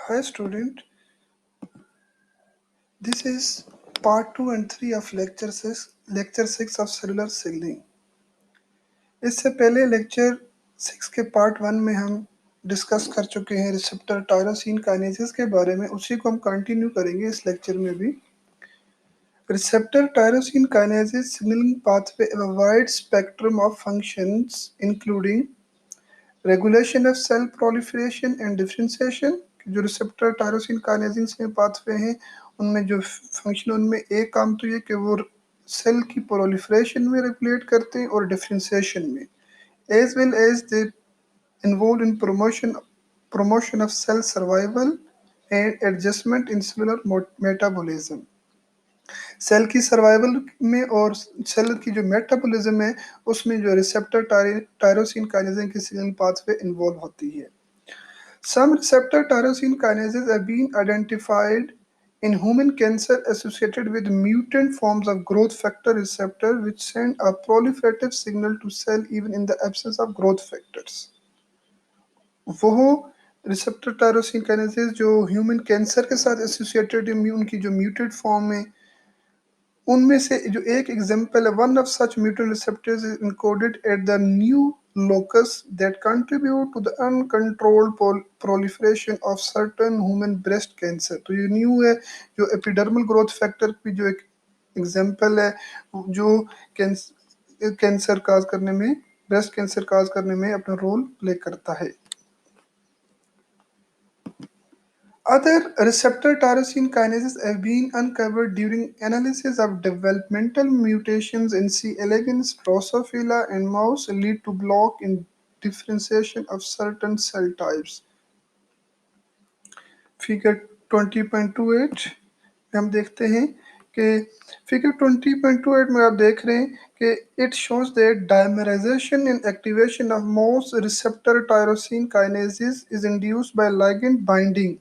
Hi student, this is part 2 and 3 of lecture 6 of cellular signaling. इससे पहले lecture 6 के part 1 में हम डिस्कस कर चुके हैं रिसेप्टर टायरोसिन काइनेसिस के बारे में। उसी को हम कंटिन्यू करेंगे इस लेक्चर में भी। Receptor tyrosine kinases signalling pathway a wide spectrum of functions including regulation of cell proliferation and differentiation. जो रिसेप्टर टायरोसिन काइनेसिस में पाथवे हैं उनमें जो फंक्शन उनमें एक काम तो ये कि वो सेल की प्रोलिफरेशन में रेगुलेट करते हैं और डिफरेंशिएशन में, as well as they involve in promotion of cell survival and adjustment in cellular metabolism। Cell की सर्वाइवल में और सेल की जो मेटाबॉलिज्म है उसमें जो रिसेप्टर टायरोसिन काइनेसिस की सिग्नल पाथवे इन्वॉल्व होती है। Some receptor tyrosine kinases have been identified in human cancer associated with mutant forms of growth factor receptor which send a proliferative signal to cell even in the absence of growth factors। वो receptor tyrosine काइनेसेस जो human cancer के साथ associated उनकी जो muted form है उनमें से जो एक एग्जांपल है, one of such mutant receptors is encoded at the new locus that contribute to the uncontrolled proliferation of certain human breast cancer। तो ये न्यू है जो एपिडर्मल ग्रोथ फैक्टर की जो एक एग्जांपल है जो कैंसर काज करने में, ब्रेस्ट कैंसर काज करने में अपना रोल प्ले करता है। Other receptor tyrosine kinases have been uncovered during analysis of developmental mutations in C. elegans, Drosophila, and mouse lead to block in differentiation of certain cell types। Figure 20.28 में हम देखते हैं कि फिगर 20.28 में आप देख रहे हैं कि it shows that dimerisation and activation of most receptor tyrosine kinesis is induced by ligand binding.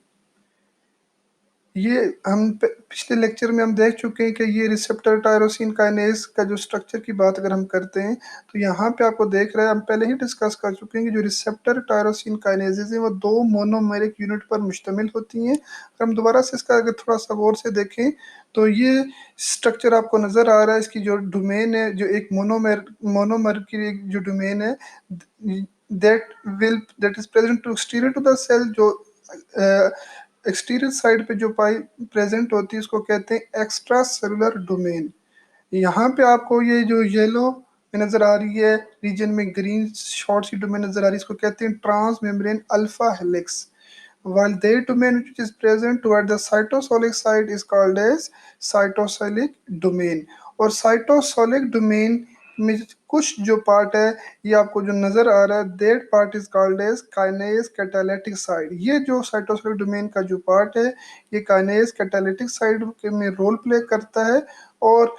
ये हम पिछले लेक्चर में हम देख चुके हैं कि ये रिसेप्टर टायरोसिन काइनेस का जो स्ट्रक्चर की बात अगर हम करते हैं तो यहाँ पे आपको देख रहे हैं, हम पहले ही डिस्कस कर चुके हैं कि जो रिसेप्टर टायरोसिन काइनेसेस है वो दो मोनोमेरिक यूनिट पर मुश्तमिल होती हैं। अगर हम दोबारा से इसका अगर थोड़ा सा गौर से देखें तो ये स्ट्रक्चर आपको नजर आ रहा है। इसकी जो डोमेन है, जो एक मोनोमर की जो डोमेन है that is present to exterior to the cell, जो एक्सटीरियर साइड पे जो पाई प्रेजेंट होती है उसको कहते हैं एक्स्ट्रा सेलुलर डोमेन। यहाँ पे आपको ये जो येलो में नजर आ रही है रीजन में ग्रीन शॉर्ट सी डोमेन नजर आ रही है, इसको कहते हैं transmembrane alpha helix, while their domain which is present toward the cytosolic side is called as cytosolic domain। और cytosolic domain में कुछ जो पार्ट है ये आपको जो नजर आ रहा है that part is called as kinase catalytic side. ये जो साइटोसोलिक डोमेन का जो पार्ट है ये काइनेज कैटालिटिक साइड में रोल प्ले करता है। और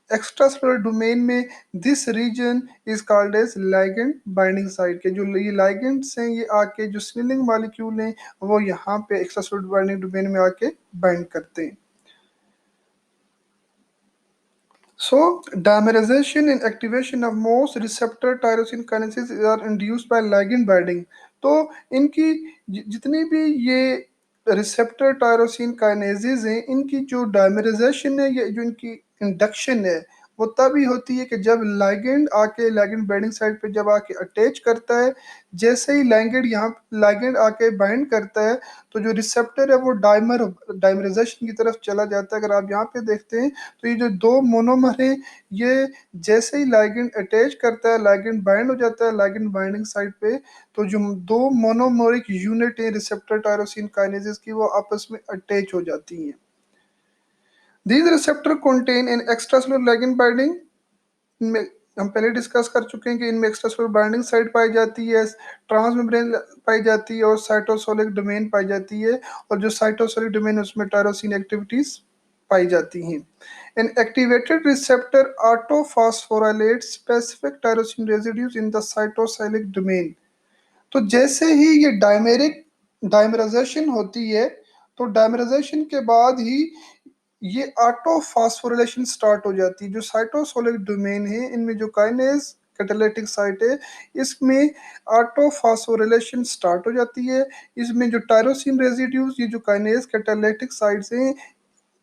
एक्स्ट्रा सेलुलर डोमेन में this region is called as ligand binding site के जो ये लाइगेंड्स हैं ये आके जो सिग्नलिंग मॉलिक्यूल हैं वो यहाँ पे एक्स्ट्रा सेलुलर बाइंडिंग डोमेन में आके बाइंड करते हैं। So, dimerization and activation of most receptor tyrosine kinases are induced by ligand binding। तो इनकी जितनी भी ये रिसेप्टर टायरोसिन काइनेजेस हैं इनकी जो डायमराइजेशन है या जो इनकी इंडक्शन है वो तभी होती है कि जब लाइगेंड आके लाइगेंड बाइंडिंग साइट पे जब आके अटैच करता है। जैसे ही लाइगेंड आके बाइंड करता है तो जो रिसेप्टर है वो डायमराइजेशन की तरफ चला जाता है। अगर आप यहाँ पे देखते हैं तो ये जो दो मोनोमर हैं ये जैसे ही लाइगेंड अटैच करता है लाइगेंड बाइंड हो जाता है लाइगेंड बाइंडिंग साइट पे, तो जो दो मोनोमोरिक यूनिट है रिसेप्टर टायरोसिन काइनेजेस की वो आपस में अटैच हो जाती हैं। These receptor contain an extracellular ligand binding। इनमें हम पहले डिस्कस कर चुके हैं कि इनमें एक्स्ट्रासेलुलर बाइंडिंग साइट पाई जाती है, ट्रांसमेम्ब्रेन पाई जाती है और साइटोसोलिक डोमेन पाई जाती है। और जो साइटोसोलिक डोमेन उसमें टायरोसिन एक्टिविटीज पाई जाती हैं। An activated receptor autophosphorylates specific tyrosine residues in the cytosolic domain। तो जैसे ही ये डायमराइजेशन होती है तो डायमराइजेशन के बाद ही ये ऑटो फास्फोरिलेशन स्टार्ट हो जाती है। जो साइटोसोलिक डोमेन है इनमें जो काइनेज कैटालिटिक साइट है, इसमें ऑटो फास्फोरिलेशन स्टार्ट हो जाती है। इसमें जो टायरोसिन रेजिड्यूज, ये जो काइनेज कैटालिटिक साइट्स हैं,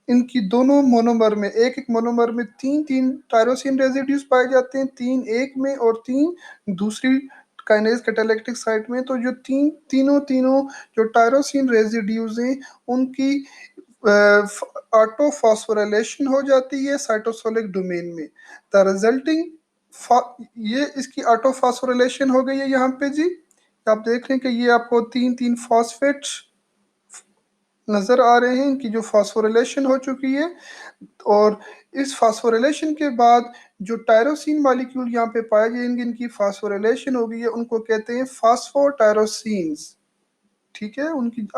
इनकी दोनों मोनोमर में, एक एक मोनोमर में तीन तीन टायरोसिन रेजिड्यूज पाए जाते हैं, तीन एक में और तीन दूसरी काइनेज कैटालिटिक साइट में। तो जो तीनों तीनों जो टायरोसिन रेजिड्यूज हैं, उनकी ऑटो फॉस्फोराइलेशन हो जाती है साइटोसोलिक डोमेन में। द रिजल्टिंग, ये इसकी ऑटो फॉस्फोराइलेशन हो गई है यहाँ पे जी। आप देख रहे हैं कि ये आपको तीन तीन फॉस्फेट नजर आ रहे हैं, इनकी जो फॉस्फोरिलेशन हो चुकी है। और इस फॉस्फोरिलेशन के बाद जो टायरोसिन मॉलिक्यूल यहाँ पे पाए जाएंगे, इनकी फॉस्फोरिलेशन हो गई है, उनको कहते हैं फास्फोटायरोसिन्स। ठीक है, उनकी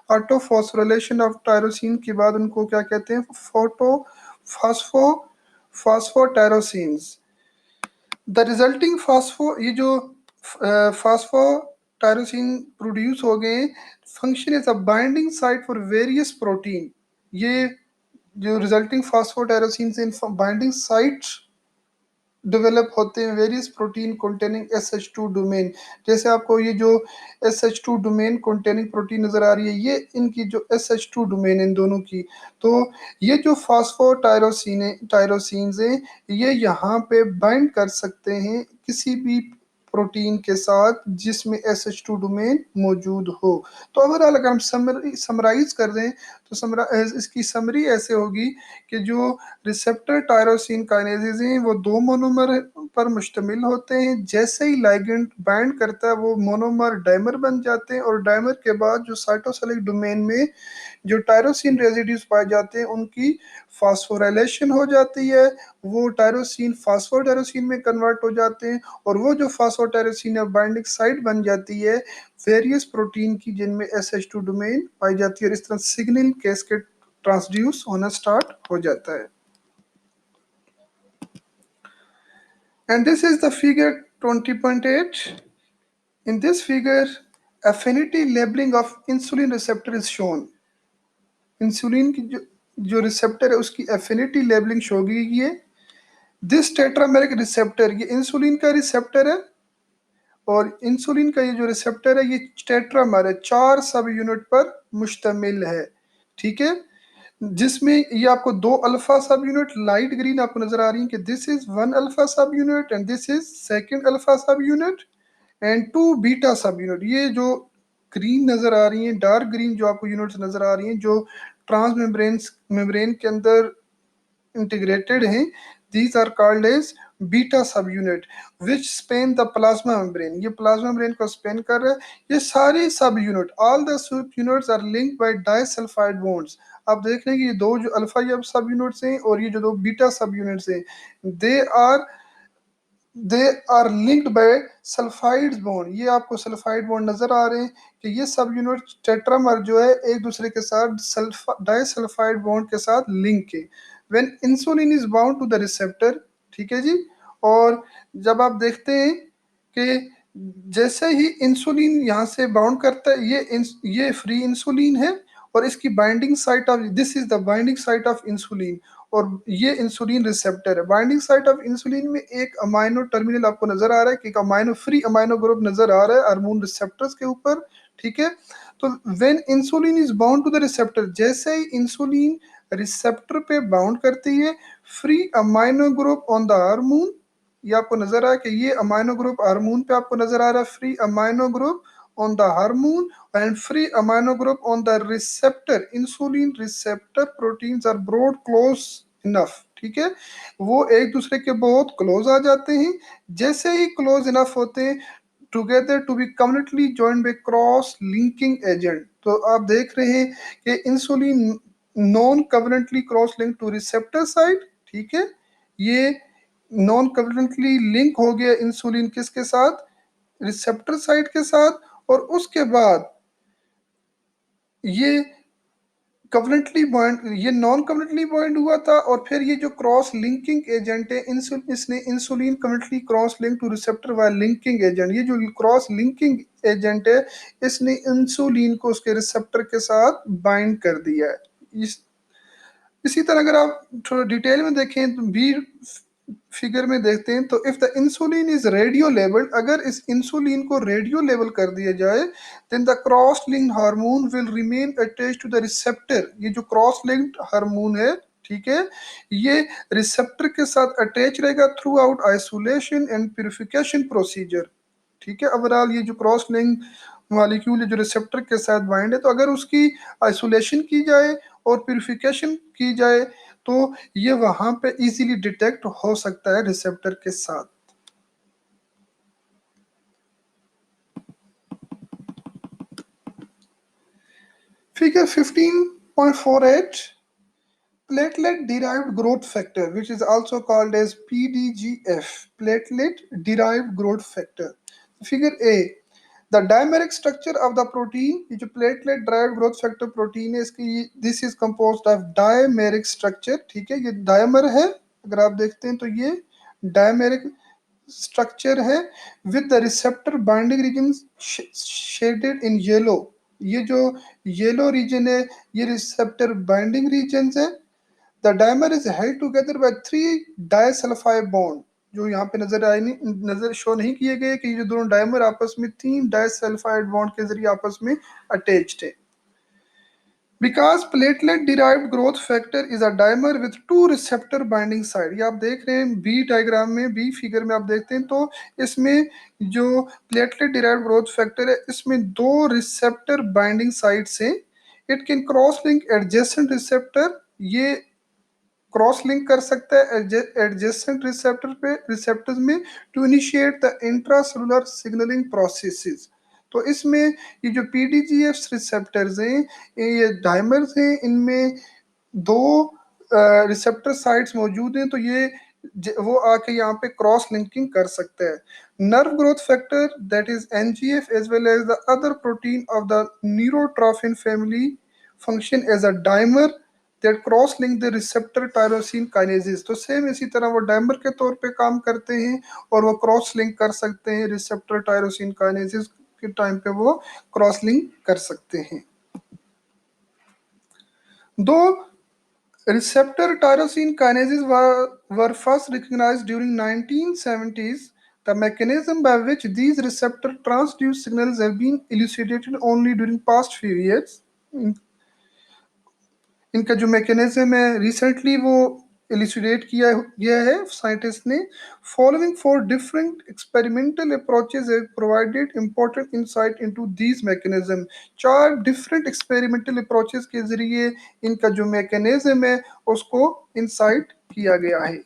ऑटो फॉस्फोरिलेशन ऑफ टायरोसिन के बाद उनको क्या कहते हैं, फोटो phospho phosphotyrosines. The resulting phospho, ये जो फास्फो टायरोसिन प्रोड्यूस हो गए, function as a binding site for various protein. ये जो रिजल्टिंग फास्फोटायरोसिन से बाइंडिंग साइट डेवलप होते हैं various protein containing SH2 domain. जैसे आपको ये जो SH2 डोमेन कंटेनिंग प्रोटीन नजर आ रही है, ये इनकी जो SH2 डोमेन इन दोनों की। तो ये जो फास्फोटायरोसिन टायरोसिन्स हैं, ये यहाँ पे बाइंड कर सकते हैं किसी भी प्रोटीन के साथ जिसमें SH2 डोमेन मौजूद हो। तो ओवरऑल अगर हम समराइज कर दें तो इसकी समरी ऐसे होगी कि जो रिसेप्टर टायरोसिन काइनेजेज हैं वो दो मोनोमर पर मुश्तमिल होते हैं। जैसे ही लाइगेंड बाइंड करता है, वो मोनोमर डाइमर बन जाते हैं, और डाइमर के बाद जो साइटोसोलिक डोमेन में जो टायरोसिन रेजिड्यूज पाए जाते हैं, उनकी फास्फोराइलेशन हो जाती है। वो टायरोसिन फास्फोटायरोसिन में कन्वर्ट हो जाते हैं, और वो जो फास्फोटायरोसिन बाइंडिंग साइट बन जाती है वेरियस प्रोटीन की, जिनमें SH2 डोमेन पाई जाती है, और इस तरह सिग्नल कैस्केड ट्रांसड्यूस होना स्टार्ट हो जाता है। And this is the figure 20.8. In this figure, affinity labeling of insulin receptor is shown. Insulin की जो रिसेप्टर है उसकी एफिनिटी लेबलिंग शो की गई है। दिस टेट्रामेरिक रिसेप्टर, ये इंसुलिन का रिसेप्टर है, और इंसुलिन का ये जो रिसेप्टर है ये टेट्रामर है, 4 सब यूनिट पर मुश्तमिल है। ठीक है, जिसमें ये आपको दो अल्फा सब यूनिट लाइट ग्रीन आपको नजर आ रही है कि this is one alpha subunit and this is second alpha subunit and two beta subunit. ये जो ग्रीन नजर आ रही है, डार्क ग्रीन जो आपको यूनिट्स नजर आ रही हैं, जो ट्रांस मेम्ब्रेन के अंदर integrated हैं, these are called as beta subunit which span the plasma membrane. ये प्लाज्मा मेम्ब्रेन को स्पेन कर रहा है। ये सारे subunit, all the subunits are linked by disulphide bonds. आप देख रहे हैं कि ये दो जो अल्फा सब यूनिट्स हैं और ये जो दो बीटा सब यूनिट्स हैं, they are they are linked by sulphide bond. ये आपको सल्फाइड बॉन्ड नजर आ रहे हैं कि ये सब यूनिट टेट्रामर जो है एक दूसरे के साथ डाइसल्फाइड बॉन्ड के साथ लिंक है। When insulin is bound to the receptor, ठीक है जी। और जब आप देखते हैं कि जैसे ही इंसुलिन यहाँ से बाउंड करता है, ये फ्री इंसुलिन है, और इसकी binding site of, this is the binding site of insulin, और ये इंसुलिन रिसेप्टर है। बाइंडिंग साइट ऑफ इंसुलिन में एक अमाइनो टर्मिनल आपको नजर आ रहा है कि एक अमाइनो फ्री अमाइनो ग्रुप नजर आ रहा है हार्मोन रिसेप्टर्स के ऊपर। ठीक है, तो when insulin is bound to the receptor, जैसे ही इंसुलिन रिसेप्टर पे बाउंड करती है, free amino group on the hormone, ये आपको नजर आ रहा है कि ये अमाइनो ग्रुप हार्मोन पे आपको नजर आ रहा है, free amino group on the hormone and free amino group on the receptor. Insulin receptor proteins are brought close enough. ठीक है, वो एक दूसरे के बहुत क्लोज आ जाते हैं। जैसे ही क्लोज इनफ होते हैं together to be covalently joined by cross linking agent. तो आप देख रहे हैं कि insulin non covalently cross link to receptor site. ठीक है, ये नॉन कवलेंटली लिंक हो गया इंसुलिन किसके साथ, रिसेप्टर साइड के साथ, और उसके बाद ये कवलेंटली बॉन्ड, ये नॉन कवलेंटली बॉन्ड हुआ था, और फिर ये जो क्रॉस लिंकिंग एजेंट है इसने insulin covalently cross link to receptor वाला लिंकिंग एजेंट, ये जो क्रॉस लिंकिंग एजेंट है इसने इंसुलिन को उसके रिसेप्टर के साथ बाइंड कर दिया है। इसी तरह अगर आप थोड़ा डिटेल में देखें तो बी फिगर में देखते हैं तो if the insulin is radio labelled, अगर इस इंसुलिन को रेडियो लेवल कर दिया जाए, then the cross linked hormone will remain attached to the receptor. ये जो क्रॉस लिंक्ड हार्मोन है, ठीक है, ये रिसेप्टर के साथ अटैच रहेगा through out isolation and purification procedure. ठीक है, ओवरऑल ये जो क्रॉस लिंक मॉलिक्यूल जो रिसेप्टर के साथ बाइंड है, तो अगर उसकी आइसोलेशन की जाए और प्यूरिफिकेशन की जाए तो ये वहां पे इजीली डिटेक्ट हो सकता है रिसेप्टर के साथ। Figure 15.48, platelet derived growth factor which is also called as PDGF, platelet derived growth factor। Figure A, the dimeric structure of the protein, ये जो platelet derived growth factor protein है, इसकी this is composed of dimeric structure. ठीक है, ये dimer है, अगर आप देखते हैं तो ये डायमेरिक स्ट्रक्चर है with the receptor binding region shaded in yellow. ये जो येलो रीजन है, ये रिसेप्टर बाइंडिंग रीजन है। The dimer is held together by three disulphide bond. जो यहाँ पे नजर आए नहीं, नजर शो नहीं किए गए कि ये जो दोनों डायमर आपस में तीन डाइसल्फाइड बॉन्ड के जरिए आपस में अटैच्ड है। Because platelet derived growth factor is a dimer with two receptor binding side. ये आप देख रहे हैं बी डायग्राम में, बी फिगर में आप देखते हैं तो इसमें जो प्लेटलेट डिराइव्ड ग्रोथ फैक्टर है, इसमें दो रिसेप्टर बाइंडिंग साइड्स हैं। It can cross link adjacent receptor, ये क्रॉस लिंक कर सकता है एडजेसेंट रिसेप्टर पे रिसेप्टर्स में to initiate the intracellular signalling processes. तो इसमें ये जो पीडीजीएफ रिसेप्टर्स हैं, ये डायमर्स हैं, इनमें दो रिसेप्टर साइट्स मौजूद हैं, तो ये वो आके यहाँ पे क्रॉस लिंकिंग कर सकते हैं। Nerve growth factor that is NGF as well as the other protein of the neurotrophin family function as a dimer that cross link the receptor tyrosine kinases. तो सेम इसी तरह वो डाइमर के तौर पे काम करते हैं और वो क्रॉस लिंक कर सकते हैं रिसेप्टर टायरोसिन काइनेसिस के टाइम पे वो क्रॉस लिंक कर सकते हैं। दो receptor tyrosine kinases were first recognized during 1970s. The mechanism by which these receptor transduce signals have been elucidated only during past few years. इनका जो मैकेनिज्म है रिसेंटली वो इलिसिडेट किया गया है साइंटिस्ट ने। Following four different experimental approaches have provided important insight into these mechanism. चार different experimental approaches के जरिए इनका जो मैकेनिज्म है उसको इंसाइट किया गया है।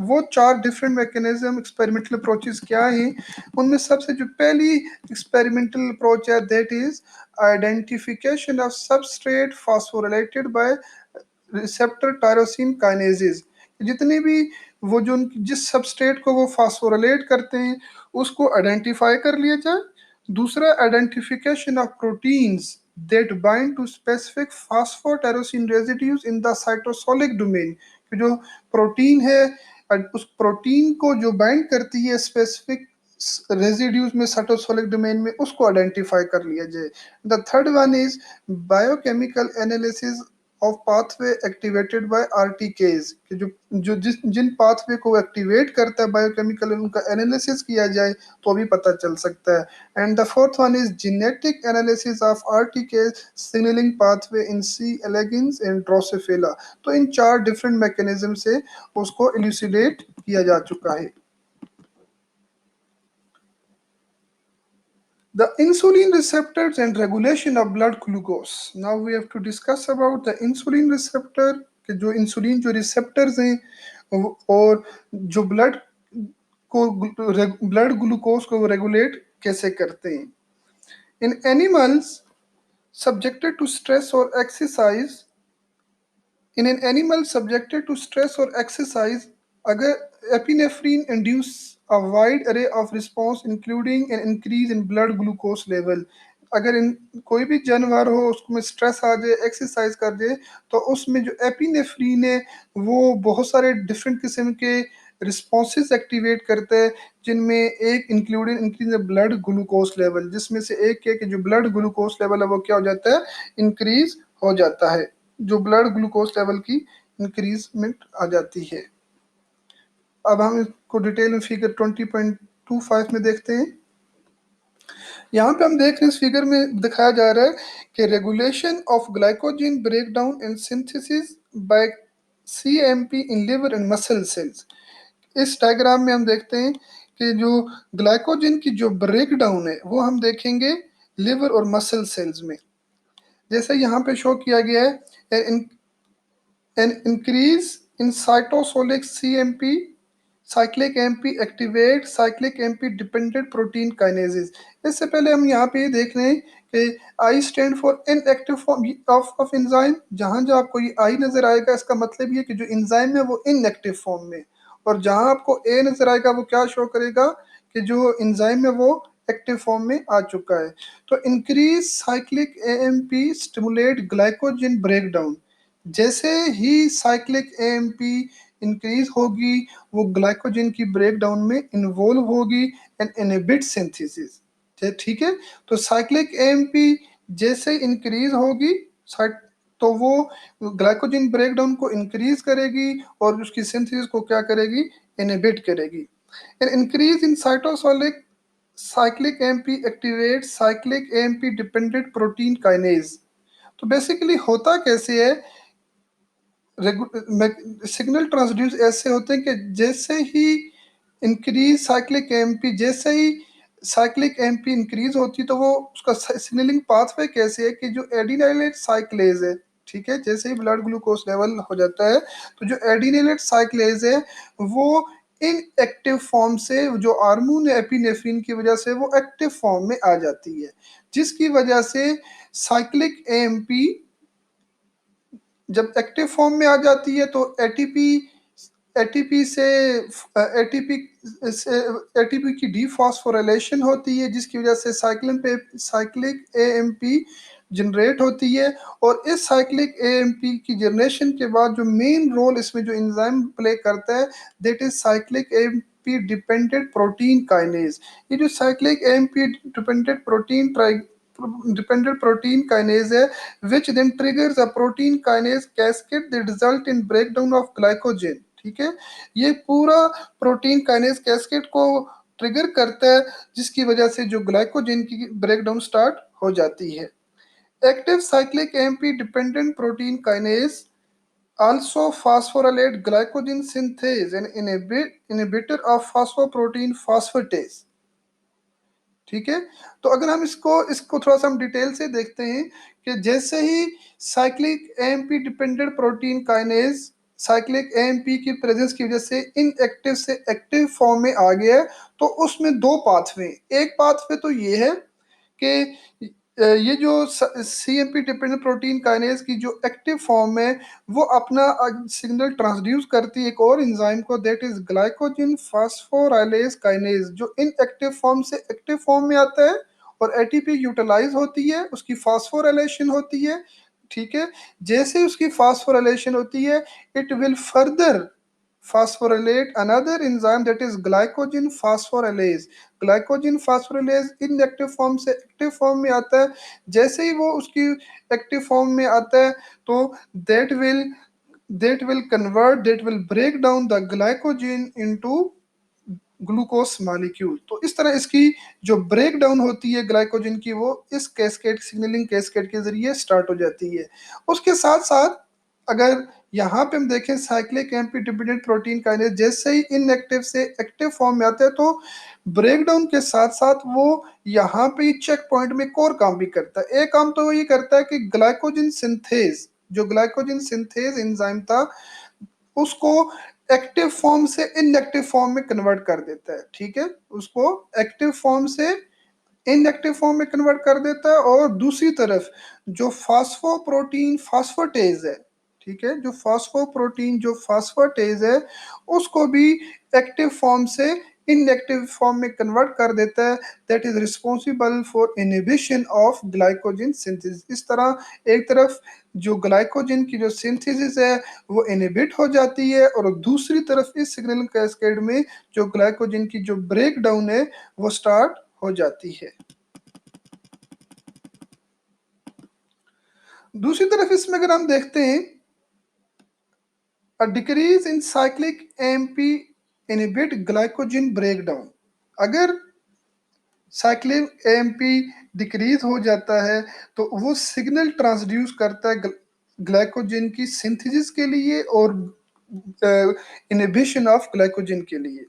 वो चार डिफरेंट मैकेनिज्म एक्सपेरिमेंटल अप्रोचेस क्या हैं? उनमें सबसे जो पहली एक्सपेरिमेंटल अप्रोच है that is identification of substrate phosphorylated by receptor tyrosine kinases. जितने भी वो जो जिस सबस्ट्रेट को वो फॉस्फोराइलेट करते हैं उसको आइडेंटिफाई कर लिया जाए। दूसरा, identification of proteins that bind to specific phosphotyrosine residues in the cytosolic domain. जो प्रोटीन है उस प्रोटीन को जो बाइंड करती है स्पेसिफिक रेजिड्यूज में साइटोसोलिक डोमेन में, उसको आइडेंटिफाई कर लिया जाए। The third one is biochemical analysis of pathway activated by RTKs, कि जो जो जिस जिन पाथवे को एक्टिवेट करता है बायोकेमिकल, उनका एनालिसिस किया जाए तो भी पता चल सकता है। And the fourth one is genetic analysis of RTKs signaling pathway in C elegans and drosophila. तो इन चार डिफरेंट मैकेनिज्म से उसको इल्यूसिडेट किया जा चुका है। The insulin receptors and regulation of blood glucose. Now we have to discuss about the insulin receptor, कि जो इंसुलिन जो रिसेप्टर्स हैं और जो ब्लड ग्लूकोज को रेगुलेट कैसे करते हैं। इन एनिमल्स सब्जेक्टेड टू स्ट्रेस और exercise, in an animal subjected to stress or exercise, अगर epinephrine induce a wide array of response including an increase in blood glucose level। अगर इन कोई भी जानवर हो उसमें स्ट्रेस आ जाए, एक्सरसाइज कर जाए, तो उसमें जो एपिनेफ्रीन है वो बहुत सारे डिफरेंट किस्म के रिस्पॉन्सेज एक्टिवेट करता है, जिनमें एक including increase blood glucose level, जिसमें से एक है कि जो ब्लड ग्लूकोज लेवल है वो क्या हो जाता है, इंक्रीज हो जाता है, जो ब्लड ग्लूकोज लेवल की इंक्रीजमेंट आ जाती है। अब हम इसको डिटेल में फिगर 20.25 में देखते हैं। यहाँ पे हम देख रहे हैं, इस फिगर में दिखाया जा रहा है कि regulation of glycogen break down and synthesis by CMP in liver and muscle cells. इस डायग्राम में हम देखते हैं कि जो ग्लाइकोजन की जो ब्रेक डाउन है वो हम देखेंगे लिवर और मसल सेल्स में। जैसे यहाँ पे शो किया गया है, an increase in cytosolic CMP, cyclic AMP activate cyclic AMP dependent protein kinases। इससे पहले हम यहाँ पे ये देख रहे हैं कि I stand for inactive form of enzyme. जहाँ जो आपको ये I नजर आएगा इसका मतलब ये कि जो एंजाइम है वो इनएक्टिव फॉर्म में, और जहाँ आपको A नजर आएगा वो क्या शो करेगा कि जो एंजाइम है वो एक्टिव फॉर्म में आ चुका है। तो increase cyclic AMP stimulate glycogen breakdown. जैसे ही साइक्लिक एएमपी इंक्रीज होगी वो ग्लाइकोजन की ब्रेकडाउन में इन्वॉल्व होगी एंड इनहिबिट सिंथेसिस। ठीक है, तो साइक्लिक एएमपी जैसे इंक्रीज होगी तो वो ग्लाइकोजन ब्रेकडाउन को इंक्रीज करेगी और उसकी सिंथेसिस को क्या करेगी, इनहिबिट करेगी। And increase in cytosolic cyclic AMP activate cyclic AMP dependent protein kinase. तो बेसिकली होता कैसे है, सिग्नल ट्रांसड्यूस ऐसे होते हैं कि जैसे ही इंक्रीज साइक्लिक एमपी, जैसे ही साइक्लिक एमपी इंक्रीज होती है तो वो उसका सिग्नलिंग पाथवे कैसे है कि जो एडिनाइलेट साइक्लेज है, ठीक है, जैसे ही ब्लड ग्लूकोज लेवल हो जाता है तो जो एडिनाइलेट साइक्लेज है वो इन एक्टिव फॉर्म से, जो हार्मोन एपिनेफ्रिन की वजह से वो एक्टिव फॉर्म में आ जाती है, जिसकी वजह से साइक्लिक एएमपी जब एक्टिव फॉर्म में आ जाती है तो एटीपी एटीपी से एटीपी से एटीपी की डीफॉस्फोराइलेशन होती है, जिसकी वजह से साइक्लिक एएमपी जनरेट होती है। और इस साइक्लिक एएमपी की जनरेशन के बाद जो मेन रोल इसमें जो एंजाइम प्ले करता है that is cyclic AMP dependent protein kinase. ये जो cyclic AMP dependent protein kinase है which then triggers a protein kinase cascade that result in breakdown of glycogen। ठीक है, ये पूरा प्रोटीन काइनेज कैस्केड को ट्रिगर करता है जिसकी वजह से जो ग्लाइकोजन की ब्रेकडाउन स्टार्ट हो जाती है। Active cyclic AMP dependent protein kinase also phosphorylate glycogen synthase and inhibitor of phosphoprotein phosphatase। ठीक है, तो अगर हम इसको इसको थोड़ा सा हम डिटेल से देखते हैं कि जैसे ही cyclic AMP dependent protein kinase cyclic AMP की प्रेजेंस की वजह से इनएक्टिव से एक्टिव फॉर्म में आ गया है, तो उसमें दो पाथवे, एक पाथवे तो ये है कि ये जो सीएमपी डिपेंडेंट प्रोटीन काइनेज की जो एक्टिव फॉर्म है वो अपना सिग्नल ट्रांसड्यूस करती है एक और एंजाइम को दैट इज ग्लाइकोजन फास्फोराइलेज काइनेज, जो इनएक्टिव फॉर्म से एक्टिव फॉर्म में आता है और एटीपी यूटिलाइज होती है, उसकी फास्फोराइलेशन होती है। ठीक है, जैसे उसकी फास्फोराइलेशन होती है it will further phosphorylate another enzyme that is glycogen phosphorylase। Glycogen phosphorylase inactive form से एक्टिव फॉर्म में आता है, जैसे ही वो उसकी एक्टिव फॉर्म में आता है तो that will that will break down the glycogen into glucose molecule. तो इस तरह इसकी जो ब्रेक डाउन होती है ग्लाइकोजन की वो इस कैस्केड सिग्नलिंग कैस्केड के जरिए स्टार्ट हो जाती है। उसके साथ साथ अगर यहाँ पे हम देखें cyclic AMP dependent protein kinase जैसे ही इनएक्टिव से एक्टिव फॉर्म में आते हैं तो ब्रेक डाउन के साथ साथ वो यहाँ पे चेक पॉइंट में एक और काम भी करता है। एक काम तो वो ये करता है कि ग्लाइकोजन सिंथेज, जो ग्लाइकोजन सिंथेज एंजाइम था उसको एक्टिव फॉर्म से इनएक्टिव फॉर्म में कन्वर्ट कर देता है। ठीक है, उसको एक्टिव फॉर्म से इनएक्टिव फॉर्म में कन्वर्ट कर देता है। और दूसरी तरफ जो फास्फोप्रोटीन फास्फोटेज है, ठीक है, जो फास्फोटेज है उसको भी एक्टिव फॉर्म से इनएक्टिव फॉर्म में कन्वर्ट कर देता है that is responsible for inhibition of glycogen synthesis. इस तरह एक तरफ जो ग्लाइकोजन की जो सिंथेसिस है वो इनहिबिट हो जाती है और दूसरी तरफ इस सिग्नल कैस्केड में जो ग्लाइकोजन की जो ब्रेक डाउन है वो स्टार्ट हो जाती है। दूसरी तरफ इसमें अगर हम देखते हैं, a decrease in cyclic AMP inhibit glycogen breakdown. अगर साइक्लिन एएमपी डिक्रीज हो जाता है तो वो सिग्नल ट्रांसड्यूस करता है ग्लाइकोजन की सिंथेसिस के लिए और इनहिबिशन ऑफ ग्लाइकोजन के लिए,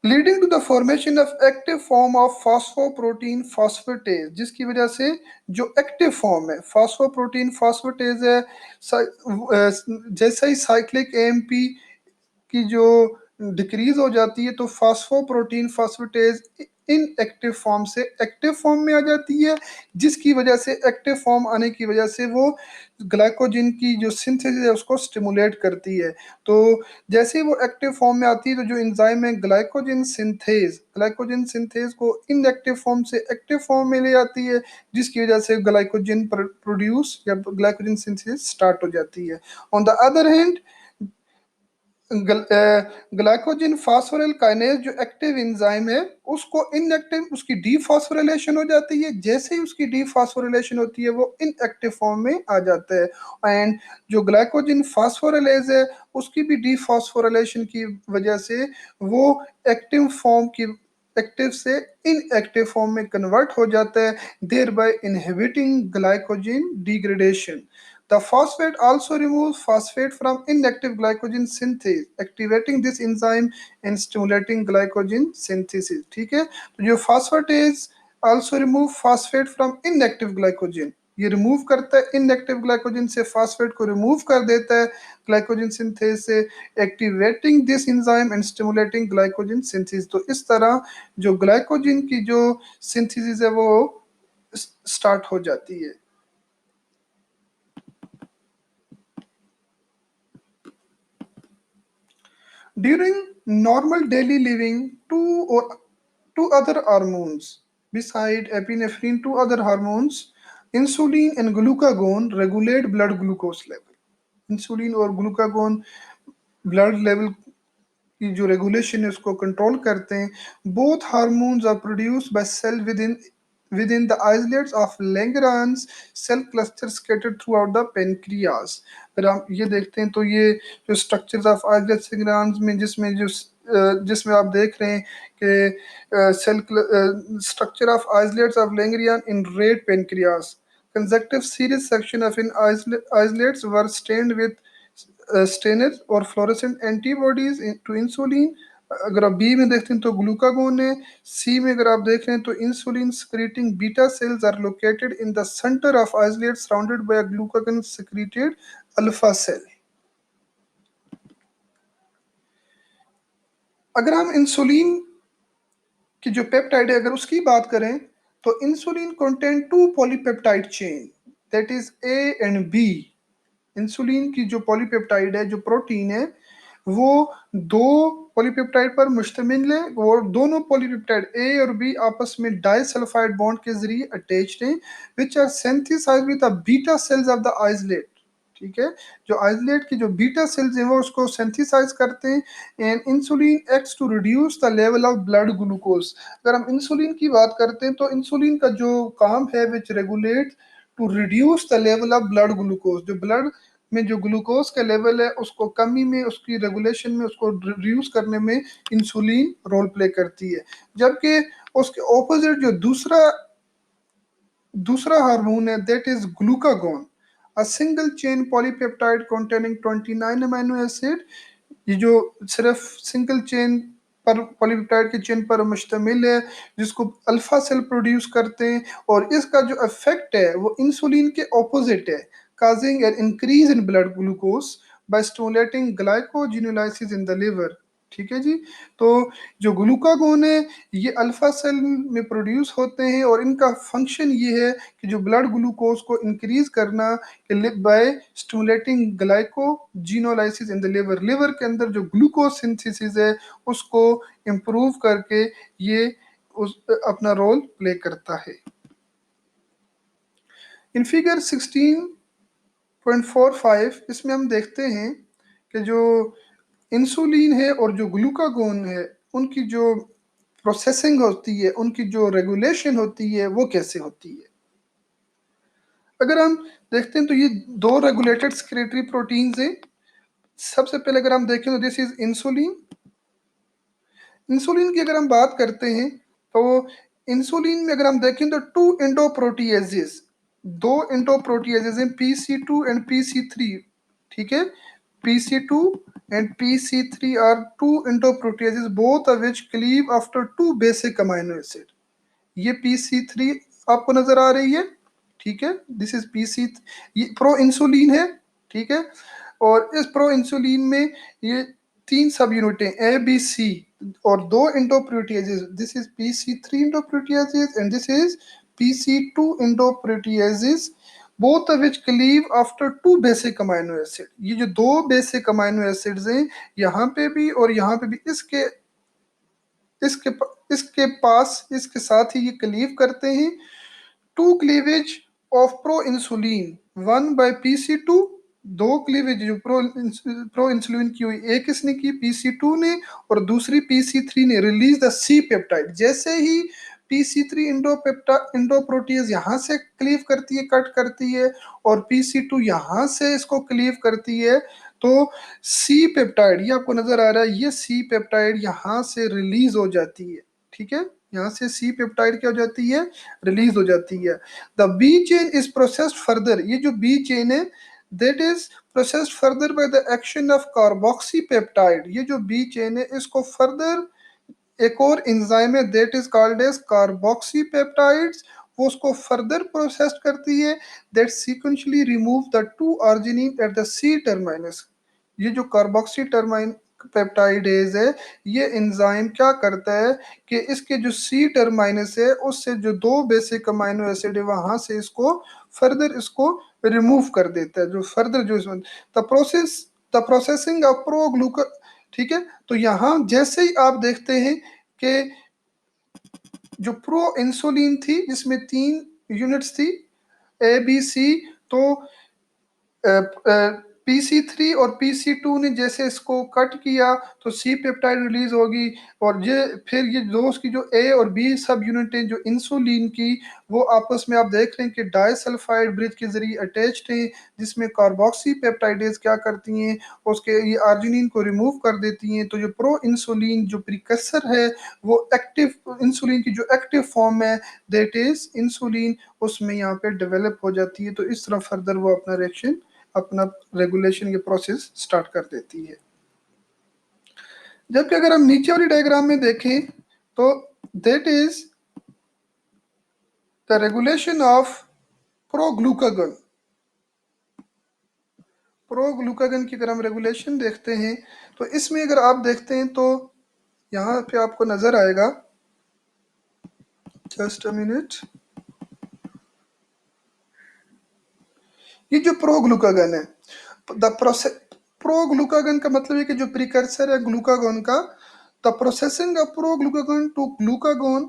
leading to the formation of active form of phosphoprotein phosphatase, जिसकी वजह से जो एक्टिव फॉर्म है फॉस्फोप्रोटीन फॉस्फेटेज है, जैसे ही साइक्लिक एएमपी की जो डिक्रीज हो जाती है तो फास्फोप्रोटीन फास्फेटेज इन एक्टिव फॉर्म से एक्टिव फॉर्म में आ जाती है, जिसकी वजह से एक्टिव फॉर्म आने की वजह से वो ग्लाइकोजन की जो सिंथेसिस है उसको स्टिमुलेट करती है। तो जैसे ही वो एक्टिव फॉर्म में आती है तो जो एंजाइम है ग्लाइकोजन सिंथेज को इनएक्टिव फॉर्म से एक्टिव फॉर्म में ले आती है, जिसकी वजह से ग्लाइकोजन प्रोड्यूस या ग्लाइकोजन सिंथेसिस स्टार्ट हो जाती है। On the other hand glycogen phosphoryl kinase जो एक्टिव एंजाइम है उसको इनएक्टिव उसकी डीफॉस्फोरिलेशन हो जाती है, जैसे ही उसकी डीफॉस्फोरिलेशन होती है वो इनएक्टिव फॉर्म में आ जाता है। एंड जो ग्लाइकोजन फास्फोरिलेज है उसकी भी डीफॉस्फोरिलेशन की वजह से वो एक्टिव फॉर्म की एक्टिव से इनएक्टिव फॉर्म में कन्वर्ट हो जाता है, thereby inhibiting glycogen degradation. The phosphate also removes phosphate from inactive glycogen synthase, activating this enzyme and stimulating glycogen synthesis. ठीक है, तो जो phosphatase also remove phosphate from inactive glycogen, ये remove करता है इनएक्टिव ग्लाइकोजन से phosphate को remove कर देता है ग्लाइकोजन सिंथेज से, activating this enzyme and stimulating glycogen synthesis. तो इस तरह जो ग्लाइकोजन की जो सिंथेसिस है वो स्टार्ट हो जाती है। During normal daily living, two other hormones beside epinephrine, two other hormones, insulin and glucagon regulate blood glucose level. Insulin और ग्लूकागोन ब्लड लेवल की जो रेगुलेशन है उसको कंट्रोल करते हैं। Both hormones are produce by cell within the islets of Langerhans cell cluster scattered throughout the pancreas। अगर हम ये देखते हैं तो ये जो स्ट्रक्चर्स ऑफ आइसलेट्स Langerhans में जिसमें आप देख रहे हैं कि cell structure of islets of Langerhans in red pancreas, consecutive series section of in islets were stained with stainer और फ्लोरेसेंट एंटीबॉडीज टू इंसुलिन। अगर आप बी में देखते हैं तो ग्लूकागोन है, सी में अगर आप देख रहे हैं तो insulin secreting beta cells are located in the centre of islet surrounded by glucagon secreted alpha cell. अगर हम इंसुलिन की जो पेप्टाइड है अगर उसकी बात करें तो insulin contain two polypeptide chain, that is A and B. Insulin की जो पॉलीपेप्टाइड है जो प्रोटीन है वो दो पॉलीपेप्टाइड पर मुश्तमिल है और दोनों पॉलीपेप्टाइड ए और बी आपस में डाइसल्फाइड बॉन्ड के जरिए अटैच्ड हैं, which are synthesised with the beta cells of the islet. ठीक है, जो आइसलेट की जो बीटा सेल्स हैं वो उसको सिंथेसाइज करते हैं। And insulin acts to reduce the level of blood glucose. अगर हम इंसुलिन की बात करते हैं तो इंसुलिन का जो काम है which regulate to reduce the level of blood glucose, जो ब्लड में जो ग्लूकोज का लेवल है उसको कमी में उसकी रेगुलेशन में उसको रिड्यूस करने में इंसुलिन रोल प्ले करती है। जबकि उसके ऑपोजिट जो दूसरा दूसरा हार्मोन है that is glucagon, a single chain polypeptide containing 29 amino acid. ये जो सिर्फ सिंगल चेन पर पॉलीपेप्टाइड की चेन पर मुश्तमिल है जिसको अल्फा सेल प्रोड्यूस करते हैं, और इसका जो इफेक्ट है वो इंसुलिन के ऑपोजिट है, causing an increase in blood glucose by stimulating glycogenolysis in the liver। ठीक है जी, तो जो ग्लूकागोन है ये अल्फा सेल में प्रोड्यूस होते हैं और इनका फंक्शन ये है कि जो ब्लड ग्लूकोज को इंक्रीज करना by stimulating glycogenolysis in the liver. Liver के अंदर जो ग्लूकोज सिंथेसिस है उसको इम्प्रूव करके ये उस अपना रोल प्ले करता है। इन फिगर 16.45 इसमें हम देखते हैं कि जो इंसुलिन है और जो ग्लूकागोन है उनकी जो प्रोसेसिंग होती है, उनकी जो रेगुलेशन होती है वो कैसे होती है। अगर हम देखते हैं तो ये दो रेगुलेटेड सेक्रेटरी प्रोटीन्स हैं। सबसे पहले अगर हम देखें तो दिस इज इंसुलिन इंसुलिन की अगर हम बात करते हैं तो इंसुलिन में अगर हम देखें तो टू इंडोप्रोटीएजेस, दो इंडोप्रोटीएजेस हैं, PC2 एंड PC3, ठीक है। PC2 and PC3 are two endoproteases both of which cleave after two basic amino acid. ये PC3 आपको नजर आ रही है, ठीक है। दिस इज PC, ये प्रो इंसुलिन है, ठीक है। और इस प्रो इंसुलिन में ये तीन सब यूनिटें A B C और दो endoproteases, this is PC3 endoproteases and this is PC2 endoproteases, both of which cleave after two basic amino acid. ये जो दो बेसिक अमाइनो एसिड्स हैं, यहाँ पे भी और यहाँ पे भी, इसके इसके पास, इसके साथ ही ये क्लीव करते हैं। Two cleavage of proinsulin, one by PC2, दो क्लीवेज जो प्रो इंसुलिन की हुई, एक इसने की PC2 ने और दूसरी PC3 ने, रिलीज द सी पेप्टाइड। जैसे ही PC3 इंडोप्रोटीज यहाँ से क्लीव करती है, कट करती है, और PC2 यहाँ से इसको क्लीव करती है, तो सी पेप्टाइड, ये आपको नजर आ रहा है, ये सी पेप्टाइड यहाँ से रिलीज हो जाती है, ठीक है। यहाँ से सी पेप्टाइड क्या हो जाती है, रिलीज हो जाती है। The B chain is processed further, ये जो बी चेन है that is processed further by the action of carboxy peptide. ये जो बी चेन है इसको फर्दर एक और एंजाइम है that is called as carboxy peptides, वो उसको फर्दर प्रोसेस करती है, that sequentially remove the two arginine at the C terminus. ये जो कार्बोक्सी टर्माइन पेप्टाइडेज है, ये एंजाइम क्या करता है कि इसके जो सी टर्माइनस है उससे जो दो बेसिक अमाइनो एसिड है वहां से इसको फर्दर इसको रिमूव कर देता है, जो फर्दर जो the process, the processing of pro, ठीक है। तो यहाँ जैसे ही आप देखते हैं कि जो प्रो इंसुलिन थी जिसमें तीन यूनिट्स थी ABC, तो PC3 और PC2 ने जैसे इसको कट किया तो सी पेप्टाइड रिलीज होगी, और ये फिर ये दो उसकी जो A और B सब यूनिटें जो इंसुलिन की, वो आपस में आप देख रहे हैं कि डाइसल्फाइड ब्रिज के जरिए अटैच्ड हैं, जिसमें कार्बोक्सी पेप्टाइडेज क्या करती हैं, उसके ये आर्जिनिन को रिमूव कर देती हैं। तो जो प्रो इंसुलिन जो प्रिकसर है, वो एक्टिव इंसुलिन की जो एक्टिव फॉर्म है दैट इज इंसुलिन, उसमें यहाँ पे डेवलप हो जाती है। तो इस तरह फर्दर वो अपना रिएक्शन, अपना रेगुलेशन के प्रोसेस स्टार्ट कर देती है। जबकि अगर हम नीचे वाली डायग्राम में देखें तो that is the regulation of proglucagon. Proglucagon की अगर हम रेगुलेशन देखते हैं तो इसमें अगर आप देखते हैं तो यहाँ पे आपको नजर आएगा, जस्ट अ मिनट, ये जो प्रोग्लूकागन है, द प्रोसेस, प्रोग्लूकागन का मतलब है कि जो प्रिकर्सर है ग्लूकागोन का, the processing of proglucagon to glucagon,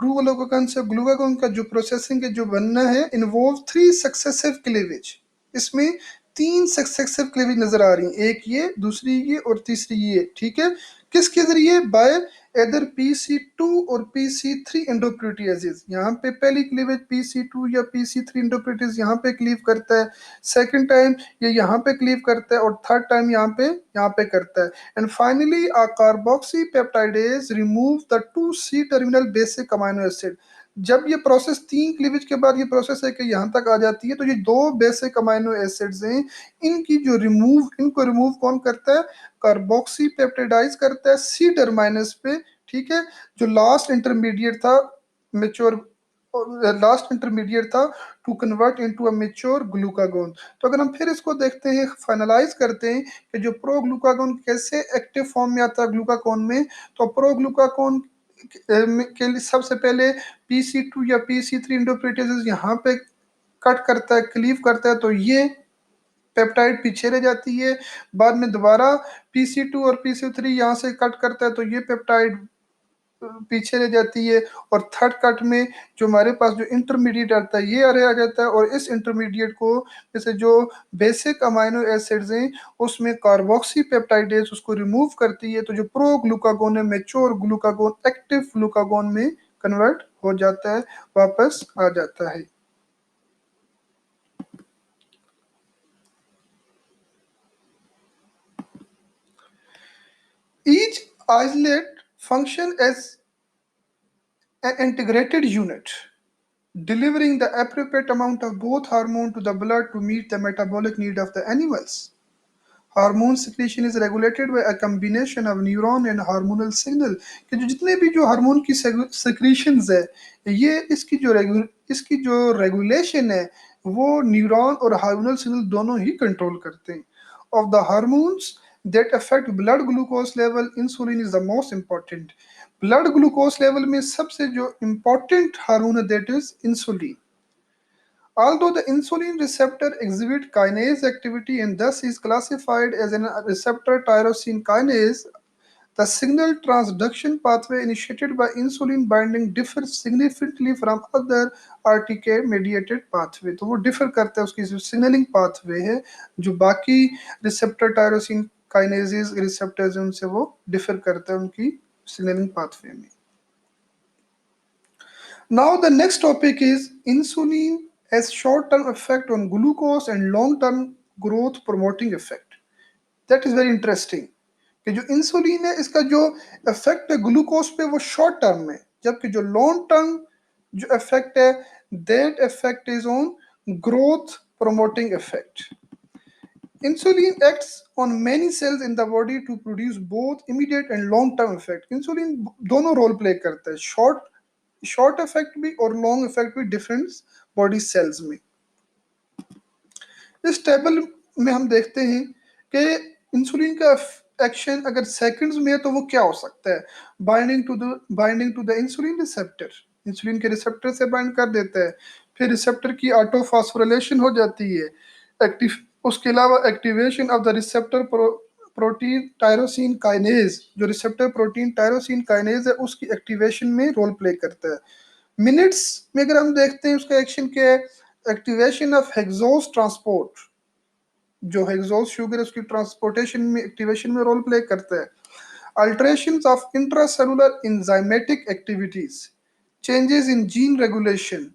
glucagon से ग्लूकागोन का जो प्रोसेसिंग है जो बनना है, इन्वॉल्व थ्री सक्सेसिव क्लीवेज। इसमें तीन सक्सेसिव क्लीवेज नजर आ रही हैं, एक ये, दूसरी ये और तीसरी ये, ठीक है। किसके जरिए, बाय इधर PC2 और PC3 इंडोप्रोटीएजेस। यहाँ पे पहली क्लीवेज PC2 या PC3 इंडोप्रोटीज यहाँ पे क्लीव करता है, सेकंड टाइम ये यहाँ पे क्लीव करता है, और थर्ड टाइम यहाँ पे करता है। And finally a carboxy peptidase remove the two C terminal basic amino acid. जब ये प्रोसेस तीन क्लीवेज के बाद ये प्रोसेस है कि यहाँ तक आ जाती है, तो ये दो बेसिक अमाइनो एसिड्स हैं, इनकी जो रिमूव, इनको रिमूव कौन करता है, कार्बोक्सी पेप्टाइडाइज करता है सी टर्माइनस पे, ठीक है। जो लास्ट इंटरमीडिएट था, मेच्योर, लास्ट इंटरमीडिएट था to convert into a mature glucagon. तो अगर हम फिर इसको देखते हैं, फाइनलाइज करते हैं कि जो प्रो ग्लूकागोन कैसे एक्टिव फॉर्म में आता है ग्लूकागोन में, तो प्रो ग्लूकागोन के लिए सबसे पहले PC2 या PC3 इंडोप्रोटीएजेस यहाँ पे कट करता है, क्लीव करता है, तो ये पेप्टाइड पीछे रह जाती है। बाद में दोबारा PC2 और PC3 यहाँ से कट करता है, तो ये पेप्टाइड पीछे रह जाती है। और थर्ड कट में जो हमारे पास जो इंटरमीडिएट आता है ये आ जाता है, और इस इंटरमीडिएट को जैसे जो बेसिक अमाइनो एसिड्स हैं उसमें कार्बोक्सी पेप्टाइडेज उसको रिमूव करती है, तो जो प्रो ग्लूकागोन है, मेच्योर ग्लूकागोन, एक्टिव ग्लूकागोन में कन्वर्ट हो जाता है, वापस आ जाता है। Each isolate function as an integrated unit, delivering the appropriate amount of both hormone to the blood to meet the metabolic need of the animals. Hormone secretion is regulated by a combination of neuron and hormonal signal कि जो जितने भी जो hormone की secretions है ये इसकी जो रेगुलेशन है वो न्यूरॉन और हार्मोनल सिग्नल दोनों ही कंट्रोल करते हैं of the hormones that affect blood glucose level insulin is the most important blood glucose level में सबसे जो इम्पोर्टेंट हार्मोन है that is insulin. Although the insulin receptor exhibits kinase activity and thus is classified as a receptor tyrosine kinase, the signal transduction pathway initiated by insulin binding differs significantly from other RTK mediated pathway. तो वो differ करता है उसकी जो signaling pathway है जो बाकी receptor tyrosine kinases receptors हैं उनसे वो differ करता है उनकी signaling pathway में. Now the next topic is insulin has short-term effect on glucose and long-term growth promoting effect. That is very interesting. कि जो इंसुलिन है इसका जो इफेक्ट है ग्लूकोज पे वो शॉर्ट टर्म में जबकि जो लॉन्ग टर्म जो इफेक्ट है that effect is on growth promoting effect. Insulin acts on many cells in the body to produce both immediate and long term effect. Insulin दोनों role play करता है short effect भी और long effect भी different body cells में. इस table में हम देखते हैं कि इंसुलिन का एक्शन अगर सेकंड्स में है तो वो क्या हो सकता है. Binding to the insulin receptor insulin के रिसेप्टर से बाइंड कर देता है फिर रिसेप्टर की ऑटोफॉस्फोरिलेशन हो जाती है एक्टिव उसके अलावा activation of the receptor protein tyrosine kinase जो रिसेप्टर प्रोटीन टायरोसिन काइनेज है उसकी एक्टिवेशन में रोल प्ले करता है. मिनट्स में अगर हम देखते हैं उसका एक्शन क्या है एक्टिवेशन ऑफ हेक्सोस ट्रांसपोर्ट जो हेक्सोस शुगर उसकी ट्रांसपोर्टेशन में एक्टिवेशन में रोल प्ले करता है. Alterations of intracellular enzymatic activities changes in gene regulation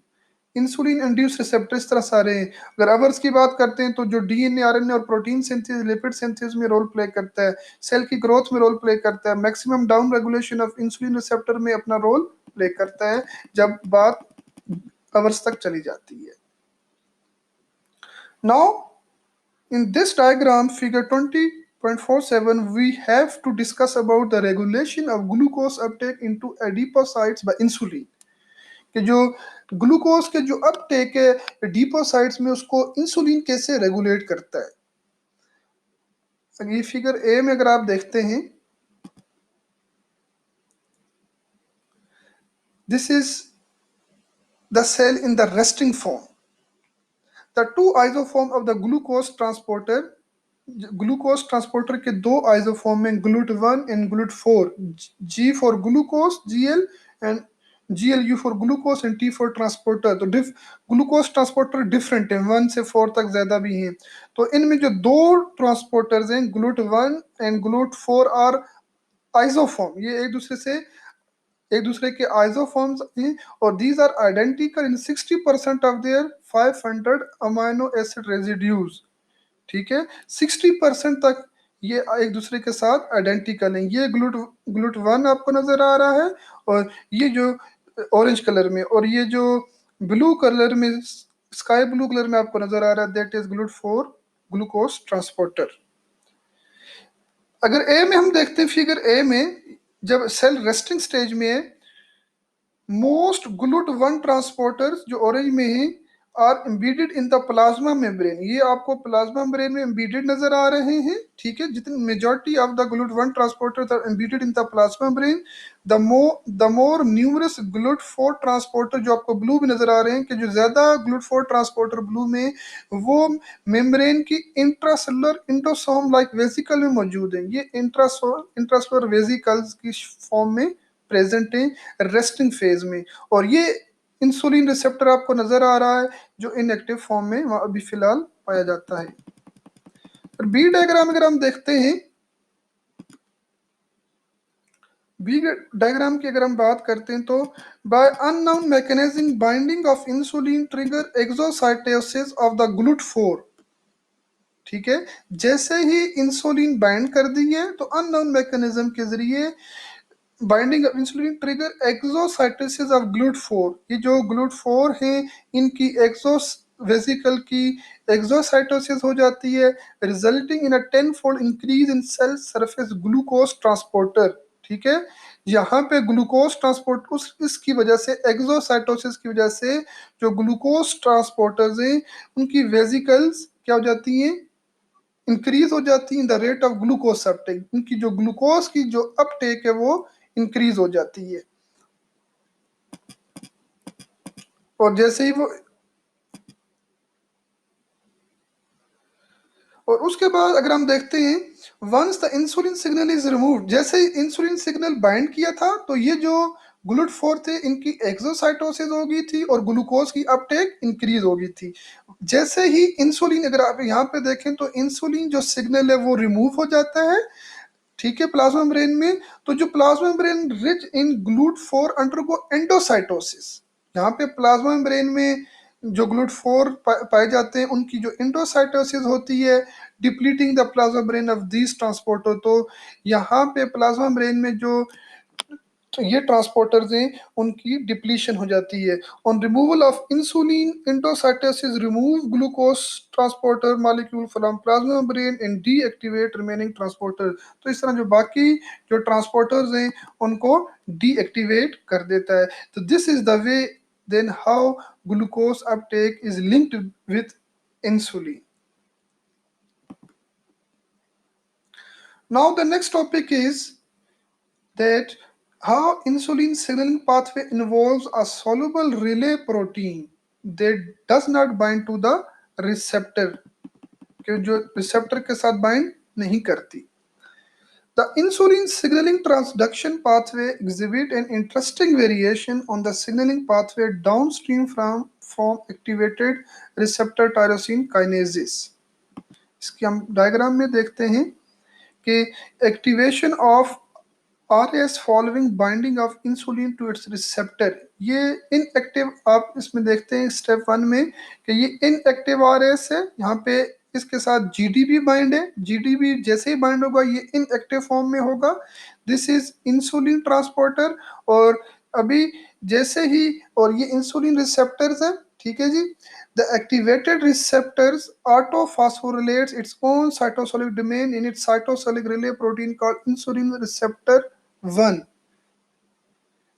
insulin induce receptor इस तरह सारे हैं. अगर अवर्स की बात करते हैं तो जो डीएनए आरएनए और प्रोटीन सिंथेसिस लिपिड सिंथेसिस में रोल प्ले करता है सेल की ग्रोथ में रोल प्ले करता है maximum down regulation of insulin receptor में अपना रोल प्ले करता है जब बात अवर्स तक चली जाती है. Now in this diagram figure 20.47 we have to discuss about the regulation of glucose uptake into adipocytes by insulin कि जो ग्लूकोज के जो अपटेक है एडिपोसाइट्स में उसको इंसुलिन कैसे रेगुलेट करता है. ये फिगर ए में अगर आप देखते हैं this is the cell in the resting form the two isoform of the glucose transporter के दो आइसोफॉर्म में GLUT1 and GLUT4 G for glucose GL and GLU for glucose and T for transporter. तो glucose transporter different है 1 से 4 तक ज्यादा भी हैं. तो इनमें जो दो ट्रांसपोर्टर्स हैं GLUT1 and GLUT4 are isoform ये एक दूसरे के आइसोफॉर्म्स हैं और these are identical in 60% of their 500 amino acid residues. ठीक है 60% तक ये एक दूसरे के साथ आइडेंटिकल हैं. ये GLUT1 आपको नजर आ रहा है और ये जो ऑरेंज कलर में और ये जो ब्लू कलर में स्काई ब्लू कलर में आपको नजर आ रहा है that is GLUT4 glucose transporter. अगर ए में हम देखते हैं फिगर ए में जब सेल रेस्टिंग स्टेज में है मोस्ट GLUT1 ट्रांसपोर्टर्स जो ऑरेंज में है are embedded in the plasma membrane. ये आपको प्लाज्मा मेम्ब्रेन में एम्बेडेड नजर आ रहे हैं. ठीक है जितनी majority of the GLUT1 transporters are embedded in the plasma membrane. The more numerous GLUT4 transporter जो आपको ब्लू में नजर आ रहे हैं कि जो ज्यादा GLUT4 ट्रांसपोर्टर ब्लू में वो मेम्ब्रेन की इंट्रासेलुलर इंडोसोम लाइक वेसिकल में मौजूद हैं. ये इंट्रासेलुलर वेसिकल्स की फॉर्म में प्रेजेंट है रेस्टिंग फेज में और ये इंसुलिन रिसेप्टर आपको नजर आ रहा है जो इनएक्टिव फॉर्म में अभी फिलहाल पाया जाता है. बी डायग्राम अगर हम देखते हैं बी डायग्राम की अगर हम बात करते हैं तो by unknown mechanism binding of insulin trigger exocytosis of the GLUT4. ठीक है जैसे ही इंसुलिन बाइंड कर दी है तो अननोन मैकेनिज्म के जरिए binding of insulin trigger exocytosis of GLUT4। ये जो GLUT4 है इनकी एक्सोस वेसिकल की एक्सोसाइटोसिस हो जाती है, resulting in a 10-fold increase in cell surface glucose transporter. ठीक है, यहाँ पे ग्लूकोज ट्रांसपोर्ट उस इसकी वजह से, एक्सोसाइटोसिस की वजह से जो ग्लूकोज ट्रांसपोर्टर्स हैं उनकी वेसिकल्स क्या हो जाती हैं, इंक्रीज हो जाती है in the rate of glucose Uptake. उनकी जो ग्लूकोज की जो अपटेक है वो इंक्रीज हो जाती है। और जैसे ही वो, और उसके बाद अगर हम देखते हैं, once the insulin signal is removed, जैसे ही इंसुलिन सिग्नल बाइंड किया था तो ये जो GLUT4 थे इनकी एक्सोसाइटोसिस हो गई थी और ग्लूकोज की अपटेक इंक्रीज हो गई थी। जैसे ही इंसुलिन, अगर आप यहाँ पे देखें तो इंसुलिन जो सिग्नल है वो रिमूव हो जाता है, ठीक है, प्लाज्मा मेम्ब्रेन में। तो जो plasma membrane rich in GLUT4 undergo endocytosis, यहाँ पे प्लाज्मा मेम्ब्रेन में जो GLUT4 पाए जाते हैं उनकी जो एंडोसाइटोसिस होती है, depleting the plasma membrane of these transporter. तो यहाँ पे प्लाज्मा मेम्ब्रेन में जो तो ये ट्रांसपोर्टर्स हैं उनकी डिप्लीशन हो जाती है। On removal of insulin endocytosis remove glucose transporter molecule from plasma membrane and deactivate remaining transporter. तो इस तरह जो बाकी जो ट्रांसपोर्टर्स हैं उनको डीएक्टिवेट कर देता है। तो this is the way then how glucose uptake is linked with insulin. Now the next topic is that how insulin signaling pathway involves a soluble relay protein that does not bind to the receptor, कि जो receptor के साथ bind नहीं करती। The insulin signaling transduction pathway exhibit an interesting variation on the signaling pathway downstream from activated receptor tyrosine kinases। इसकी हम diagram में देखते हैं कि activation of RS following binding of insulin to its receptor, ये inactive, आप इसमें देखते हैं स्टेप 1 में कि ये इनएक्टिव RS है, यहाँ पे इसके साथ GDP बाइंड है, GDP जैसे ही बाइंड होगा ये इनएक्टिव फॉर्म में होगा, दिस इज इंसुलिन ट्रांसपोर्टर। और अभी जैसे ही, और ये इंसुलिन रिसेप्टर्स है, ठीक है जी। The activated receptors autophosphorylates its own cytosolic domain in its cytosolic relay protein called insulin receptor 1।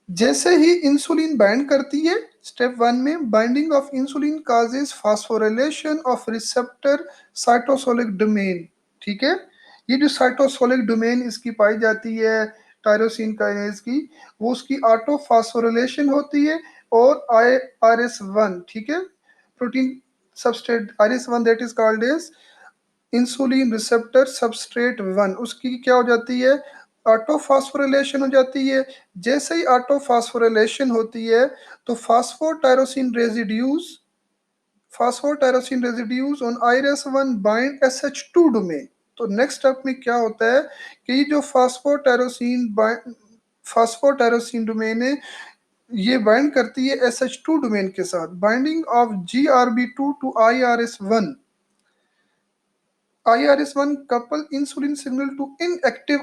जैसे ही इंसुलिन बाइंड करती है, स्टेप 1 में binding of insulin causes phosphorylation of receptor cytosolic domain. ठीक है, ये जो साइटोसोलिक डोमेन इसकी पाई जाती है टायरोसिन काइनेज की, वो उसकी ऑटो फास्फोरिलेशन होती है। और आई RS1, ठीक है, protein substrate RS1 that is called as insulin receptor substrate 1, उसकी क्या हो जाती है, ऑटोफॉस्फोरिलेशन हो जाती है। जैसे ही ऑटोफॉस्फोरिलेशन होती है तो phosphotyrosine residues on IRS1 bind SH2 domain. तो नेक्स्ट स्टेप में क्या होता है कि ये जो फास्फोटायरोसिन डोमेन है ये बाइंड करती है SH2 डोमेन के साथ। Binding of GRB2 to IRS1 couple insulin signal to inactive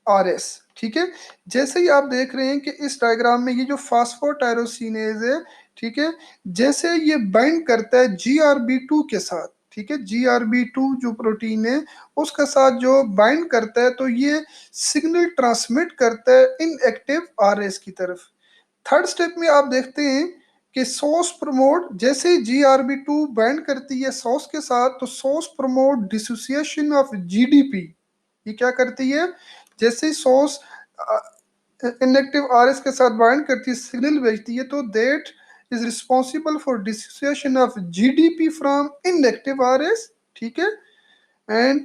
RS। ठीक है, जैसे ही आप देख रहे हैं कि इस डायग्राम में ये जो फास्फोटायरोसिनेज है, ठीक है, जैसे ये बाइंड करता है GRB2 के साथ, ठीक है, GRB2 जो प्रोटीन है उसके साथ जो बाइंड करता है तो ये सिग्नल ट्रांसमिट करता है इनएक्टिव RS की तरफ। थर्ड स्टेप में आप देखते हैं कि सोर्स प्रमोट, जैसे GRB2 बाइंड करती है सोर्स के साथ तो source promote dissociation of GDP। ये क्या करती है, जैसे सोर्स इनएक्टिव RS के साथ बाइंड करती है, सिग्नल भेजती है, तो that is responsible for dissociation of GDP from inactive RS। ठीक है, एंड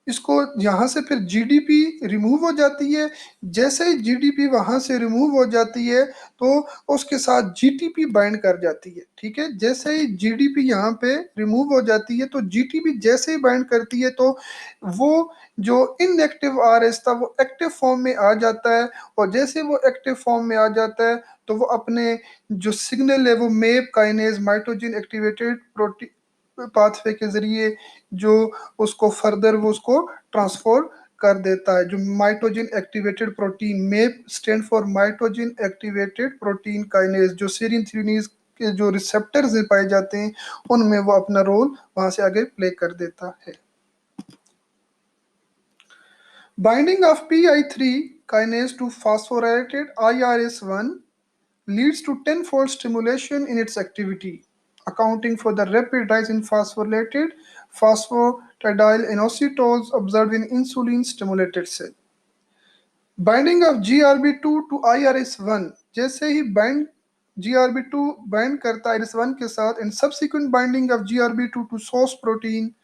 इसको यहाँ से फिर GDP रिमूव हो जाती है। जैसे ही GDP वहां से रिमूव हो जाती है तो उसके साथ GTP बाइंड कर जाती है। ठीक है, जैसे ही GDP यहाँ पे रिमूव हो जाती है तो GTP जैसे ही बाइंड करती है तो वो जो इनएक्टिव RS था वो एक्टिव फॉर्म में आ जाता है। और जैसे वो एक्टिव फॉर्म में आ जाता है तो वो अपने जो सिग्नल है वो MAP kinase mitogen activated protein pathway के जरिए जो उसको फर्दर वो उसको ट्रांसफर कर देता है। जो mitogen activated protein, MAP stand for mitogen activated protein kinase, जो सीरिन थ्रीनीज के जो रिसेप्टर्स पाए जाते हैं उनमें वो अपना रोल वहां से आगे प्ले कर देता है। Binding of PI3 kinase to phosphorylated IRS1 leads to tenfold stimulation in its activity, accounting for the rapid rise in phosphorylated phosphatidylinositols observed in insulin-stimulated cell. Binding of GRB2 to IRS1, जैसे ही GRB2 bind करता है IRS1 के साथ, and subsequent binding of GRB2 to source protein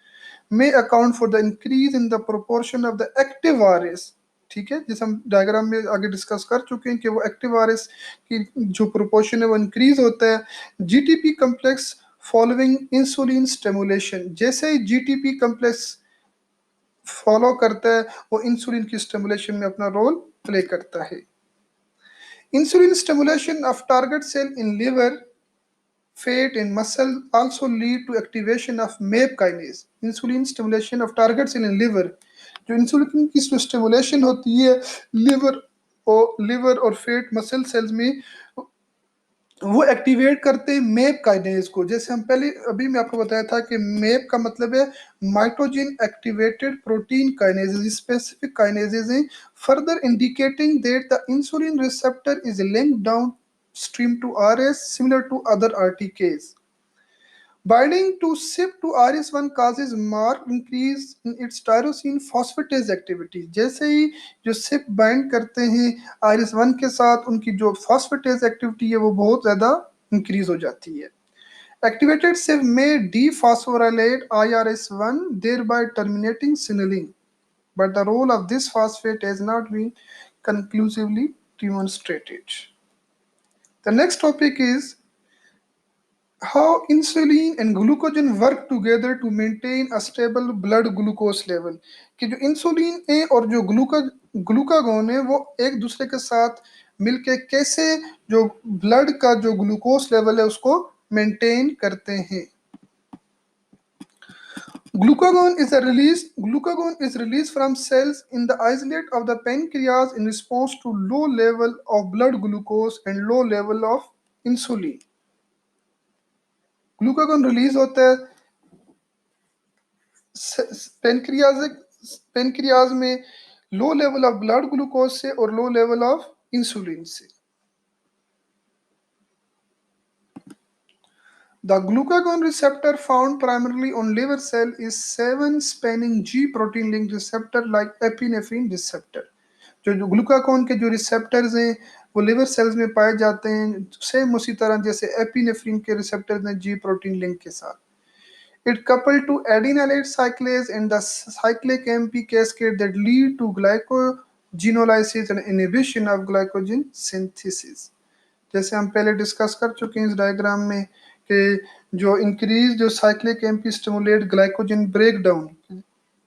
may account for the increase in the proportion of the active RS। ठीक है, जैसे हम diagram में आगे डिस्कस कर चुके हैं कि वो एक्टिव RS की जो प्रोपोर्शन है वो इंक्रीज होता है। GTP complex following insulin stimulation, जैसे ही GTP कम्प्लेक्स फॉलो करता है वो इंसुलिन की स्टिमुलेशन में अपना रोल प्ले करता है। Insulin stimulation of target cell in liver, fat and muscle also lead to activation of MAP kinase, insulin stimulation of target cell in liver। जो insulin की स्टिमुलेशन होती है लिवर और फेट मसल सेल्स में, वो activate करते हैं map kinase को। जैसे हम पहले अभी मैं आपको बताया था कि मेप का मतलब है mitogen activated protein kinases, specific kinases हैं, further indicating that the insulin receptor is linked down stream to RS similar to other RTKs। Binding to CYP2RS1 causes marked increase in its tyrosine phosphatase activity। जैसे ही जो SIP bind करते हैं RS1 के साथ, उनकी जो phosphatase activity है वो बहुत ज़्यादा इंक्रीज हो जाती है। Activated CYP may dephosphorylate IRS1, thereby terminating signaling, but the role of this phosphate has not been conclusively demonstrated। The next topic is how insulin and glucagon work together to maintain a stable blood glucose level। कि जो insulin है और जो glucagon है वो एक दूसरे के साथ मिलके कैसे जो ब्लड का जो ग्लूकोज लेवल है उसको मेंटेन करते हैं। Glucagon is released from cells in the isolate of the pancreas in response to low level of blood glucose and low level of insulin। Glucagon release होता है पेनक्रियाज पेनक्रियाज में low level of blood glucose से और low level of insulin से। The glucagon receptor found primarily on liver cell is 7 spanning G protein linked receptor like epinephrine receptor। जो glucagon के जो receptors हैं वो लिवर सेल्स में पाए जाते हैं, सेम उसी तरह जैसे एपिनेफ्रिन के रिसेप्टर्स हैं जी प्रोटीन लिंक के साथ। It coupled to adenylate cyclase and the cyclic AMP cascade that lead to glycogenolysis and inhibition of glycogen synthesis। जैसे हम पहले डिस्कस कर चुके हैं इस डायग्राम में कि जो इंक्रीज जो cyclic MP stimulate glycogen break down,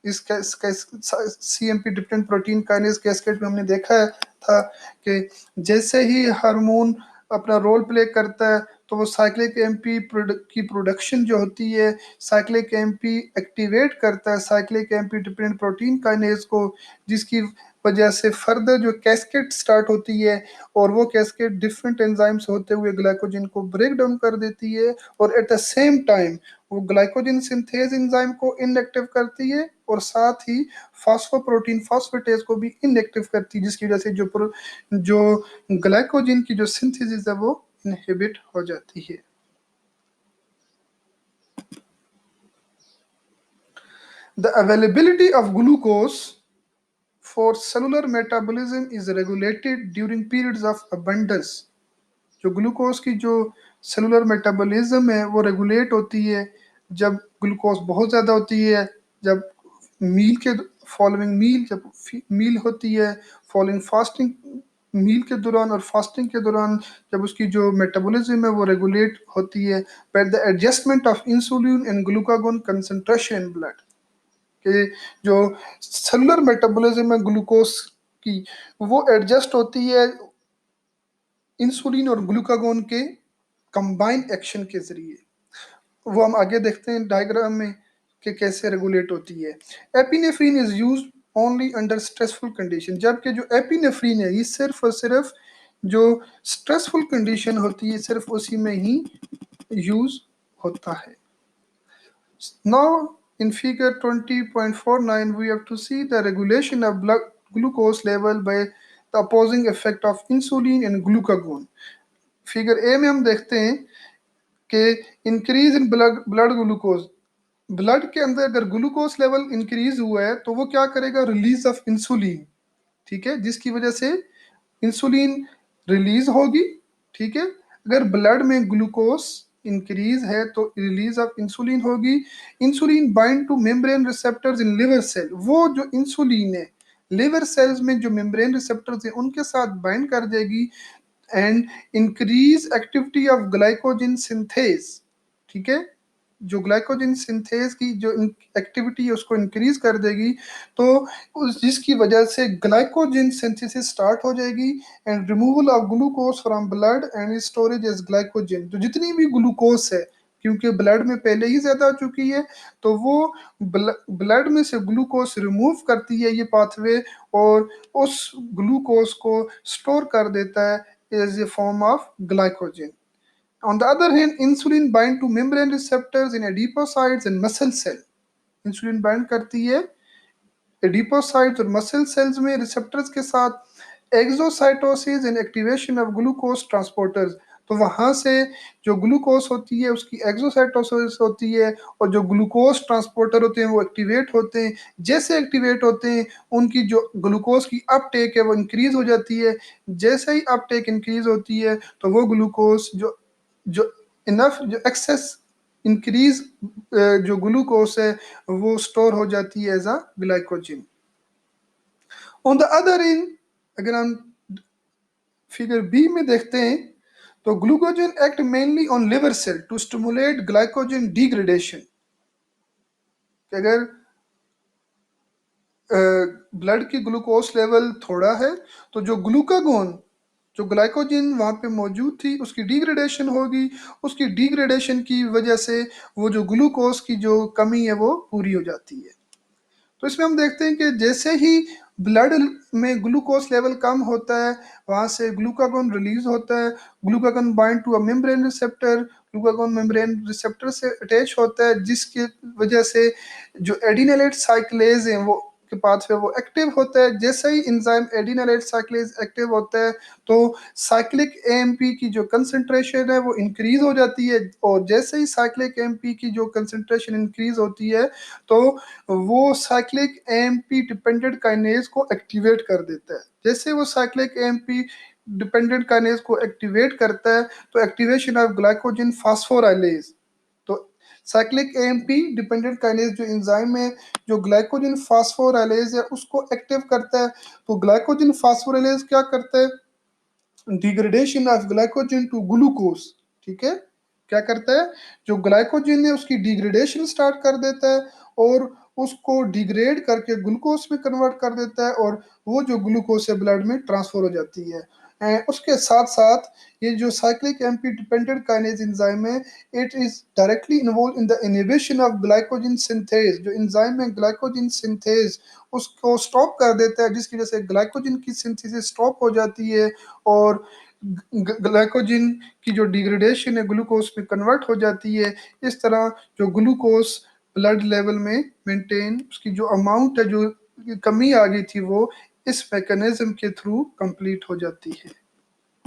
इसका CMP dependent protein kinase cascade में हमने देखा था कि जैसे ही हार्मोन अपना रोल प्ले करता है तो वो साइक्लिक एमपी की प्रोडक्शन जो होती है, साइक्लिक एमपी एक्टिवेट करता है cyclic AMP dependent protein kinase को, जिसकी वजह से फर्दर जो कैस्केड स्टार्ट होती है और वो कैस्केड डिफरेंट एंजाइम्स होते हुए ग्लाइकोजन को ब्रेक डाउन कर देती है और एट द सेम टाइम वो ग्लाइकोजन सिंथेज एंजाइम को इनएक्टिव करती है और साथ ही फास्फोप्रोटीन फास्फेटेज को भी इनएक्टिव करती है, जिसकी वजह से जो ग्लाइकोजन की जो सिंथेसिस है वो इनहिबिट हो जाती है। The availability of glucose for cellular metabolism is regulated during periods of abundance। जो ग्लूकोज की जो सेलुलर मेटाबॉलिज्म है वो रेगुलेट होती है जब ग्लूकोज बहुत ज़्यादा होती है, जब मील के फॉलोइंग मील, जब मील होती है फॉलोइंग फास्टिंग, मील के दौरान और फास्टिंग के दौरान जब उसकी जो मेटाबॉलिज्म है वो रेगुलेट होती है। But the adjustment of insulin and glucagon concentration in blood, कि जो सेलुलर मेटाबॉलिज्म है ग्लूकोज की वो एडजस्ट होती है इंसुलिन और ग्लूकागोन के कंबाइन एक्शन के जरिए। वो हम आगे देखते हैं डायग्राम में कि कैसे रेगुलेट होती है। Epinephrine is used only under stressful condition, जबकि जो एपिनेफ्रीन है ये सिर्फ और सिर्फ जो स्ट्रेसफुल कंडीशन होती है सिर्फ उसी में ही यूज होता है। Now, in figure 20.49, we have to see the regulation of blood glucose level by the opposing effect of insulin and glucagon. Figure A में हम देखते हैं कि increase in blood glucose, blood के अंदर अगर ग्लूकोज लेवल इंक्रीज हुआ है तो वो क्या करेगा, रिलीज ऑफ इंसुलिन, ठीक है, जिसकी वजह से इंसुलिन रिलीज होगी, ठीक है। अगर ब्लड में ग्लूकोज इंक्रीज है तो रिलीज ऑफ इंसुलिन होगी। Insulin bind to membrane receptors in liver cell, वो जो इंसुलिन है लिवर सेल्स में जो मेम्ब्रेन रिसेप्टर्स है उनके साथ बाइंड कर देगी and increase activity of glycogen synthase, ठीक है, जो ग्लाइकोजन सिंथेज की जो एक्टिविटी है उसको इंक्रीज कर देगी, तो उस जिसकी वजह से ग्लाइकोजन सिंथेसिस स्टार्ट हो जाएगी and removal of glucose from blood and storage as glycogen. तो जितनी भी ग्लूकोज है क्योंकि ब्लड में पहले ही ज्यादा हो चुकी है तो वो ब्लड में से ग्लूकोज रिमूव करती है ये पाथवे और उस ग्लूकोज को स्टोर कर देता है as a form of glycogen. On the other hand, insulin bind to membrane receptors in adipocytes and muscle cell. Insulin bind करती है एडिपोसाइट्स और मसल सेल्स में रिसेप्टर्स के साथ exocytosis and activation of glucose transporters. तो वहां से जो ग्लूकोज होती है उसकी एक्सोसाइटोसिस होती है और जो ग्लूकोज ट्रांसपोर्टर होते हैं वो एक्टिवेट होते हैं। जैसे एक्टिवेट होते हैं उनकी जो ग्लूकोज की अपटेक है वो इंक्रीज हो जाती है। जैसे ही अपटेक इंक्रीज होती है तो वो ग्लूकोज जो इनफ जो एक्सेस इंक्रीज जो ग्लूकोज है वो स्टोर हो जाती है as a glycogen. On the other end अगर हम फिगर बी में देखते हैं तो glucagon act mainly on liver cell to stimulate glycogen degradation. अगर ब्लड की ग्लूकोज लेवल थोड़ा है तो जो ग्लूकागोन जो ग्लाइकोजन वहां पे मौजूद थी उसकी डिग्रेडेशन होगी। उसकी डिग्रेडेशन की वजह से वो जो ग्लूकोज की जो कमी है वो पूरी हो जाती है। तो इसमें हम देखते हैं कि जैसे ही ब्लड में ग्लूकोज लेवल कम होता है वहां से ग्लूकागोन रिलीज होता है। Glucagon bind to a membrane receptor, glucagon membrane receptor से अटैच होता है जिसकी वजह से जो एडिनिलेट साइक्लेज है वो के पाथवे वो एक्टिव होता है। जैसे ही इंजाइम एडिनिलेट साइक्लेज एक्टिव होता है तो साइक्लिक एएमपी की जो कंसंट्रेशन है वो इंक्रीज हो जाती है और जैसे ही साइक्लिक एएमपी की जो कंसंट्रेशन इंक्रीज होती है तो वो साइक्लिक एएमपी डिपेंडेंट काइनेज को एक्टिवेट कर देता है। जैसे वो साइक्लिक एएमपी डिपेंडेंट काइनेज को एक्टिवेट करता है तो एक्टिवेशन ऑफ ग्लाइकोजन फास्फोराइलेज, तो साइक्लिक एएमपी डिपेंडेंट काइनेज जो एंजाइम है जो ग्लाइकोजन फास्फोराइलेज है उसको एक्टिव करता है। तो ग्लाइकोजन फास्फोराइलेज क्या करता है, degradation of glycogen to glucose, ठीक है, क्या करता है जो ग्लाइकोजन है उसकी डिग्रेडेशन स्टार्ट कर देता है और उसको डिग्रेड करके ग्लूकोज में कन्वर्ट कर देता है और वो जो ग्लूकोज है ब्लड में ट्रांसफर हो जाती है। उसके साथ साथ ये जो cyclic AMP dependent kinase enzyme है it is directly involve in the inhibition of glycogen synthase. जो एंजाइम है ग्लाइकोजन सिंथेज उसको स्टॉप कर देता है जिसकी वजह से ग्लाइकोजन की सिंथेसिस स्टॉप हो जाती है और ग्लाइकोजन की जो डिग्रेडेशन है ग्लूकोज में कन्वर्ट हो जाती है। इस तरह जो ग्लूकोज ब्लड लेवल में मेंटेन उसकी जो अमाउंट है जो कमी आ गई थी वो इस मैकेनिज्म के थ्रू कंप्लीट हो जाती है।